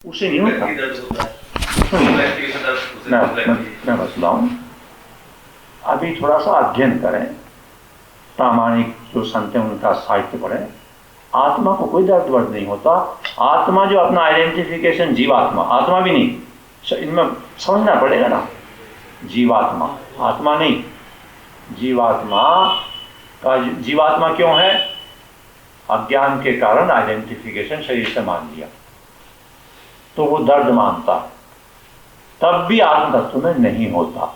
उसे नहीं होता। मैं बताऊं, अभी थोड़ा सा अध्ययन करें, प्रामाणिक जो संत हैं उनका साहित्य पढ़ें। आत्मा को कोई दर्द वर्द नहीं होता। आत्मा जो अपना आइडेंटिफिकेशन जीवात्मा, आत्मा भी नहीं, इनमें समझना पड़ेगा ना, जीवात्मा आत्मा नहीं, जीवात्मा का जीवात्मा क्यों है? अज्ञान के कारण आइडेंटिफिकेशन शरीर से मान लिया, तो वो दर्द मानता, तब भी आत्म तत्व में नहीं होता।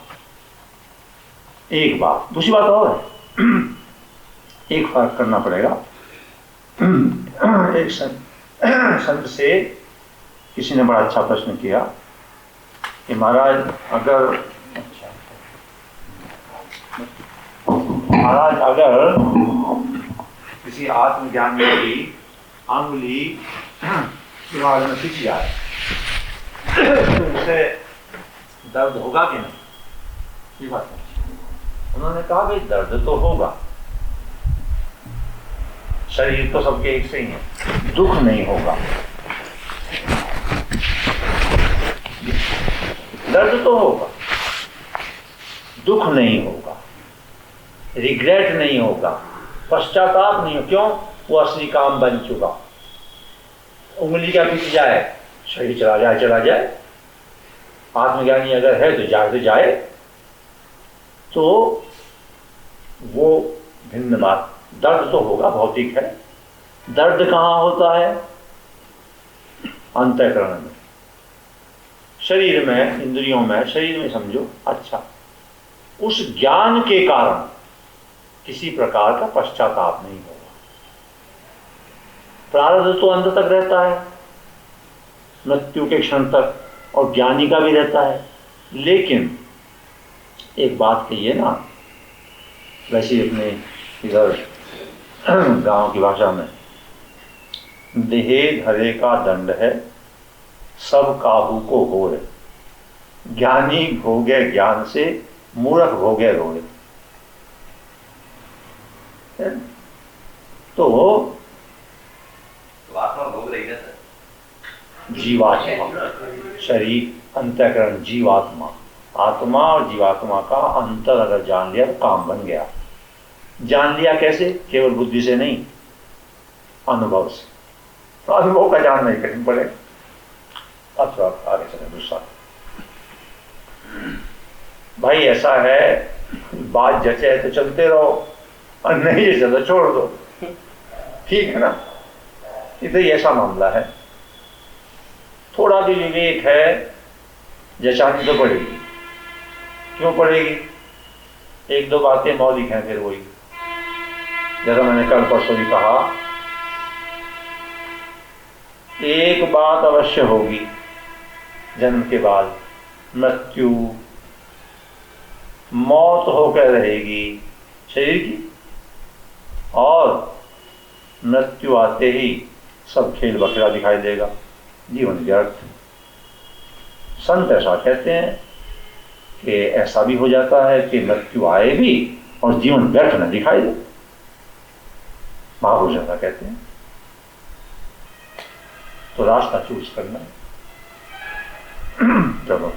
एक बात। दूसरी बात और है, एक फर्क करना पड़ेगा। एक संत से किसी ने बड़ा अच्छा प्रश्न किया कि महाराज अगर किसी आत्मज्ञान की अंगुली दिमाग में खिंच जाए तो उसे दर्द होगा कि नहीं? ये बात है। उन्होंने कहा भाई दर्द तो होगा, शरीर तो सबके एक से ही है, दुख नहीं होगा। दर्द तो होगा, दुख नहीं होगा, रिग्रेट नहीं होगा, पश्चाताप नहीं हो। क्यों? वो असली काम बन चुका। उंगली क्या खिंच जाए, शरीर चला जाए। आत्मज्ञानी अगर है तो जाए, तो वो भिन्न बात। दर्द तो होगा, भौतिक है। दर्द कहाँ होता है? अंतःकरण में, शरीर में, इंद्रियों में, शरीर में समझो। अच्छा, उस ज्ञान के कारण किसी प्रकार का पश्चाताप नहीं होगा। प्रारब्ध तो अंत तक रहता है, मृत्यु के क्षण तक, और ज्ञानी का भी रहता है। लेकिन एक बात कहिए ना, वैसे अपने इधर गांव की भाषा में, देहे धरे का दंड है, सब काबू को हो रे। ज्ञानी भोगे ज्ञान से, मूर्ख भोगे रोए। तो आत्मा भोग रही है सर, जीवात्मा, शरीर, अंतःकरण, जीवात्मा, आत्मा और जीवात्मा का अंतर अगर जान लिया तो काम बन गया। जान लिया कैसे? केवल बुद्धि से नहीं, अनुभव से। तो अनुभव का जानना ही कठिन पड़ेगा। अब तो आगे चले दूसरा। भाई ऐसा है, बात जचे तो चलते रहो, और नहीं जचे तो छोड़ दो। ठीक है ना? इधर ऐसा मामला है। थोड़ा भी विवेक है, जचानी तो पड़ेगी। क्यों पड़ेगी? एक दो बातें मौलिक हैं, फिर वही जैसा मैंने कल परसों भी कहा, एक बात अवश्य होगी, जन्म के बाद मृत्यु, मौत होकर रहेगी शरीर की, और मृत्यु आते ही सब खेल बखेड़ा दिखाई देगा, जीवन व्यर्थ। संत ऐसा कहते हैं कि ऐसा भी हो जाता है कि मृत्यु आए भी और जीवन व्यर्थ न दिखाई दे। महापुरुष ऐसा कहते हैं। तो रास्ता चूज करना। चलो।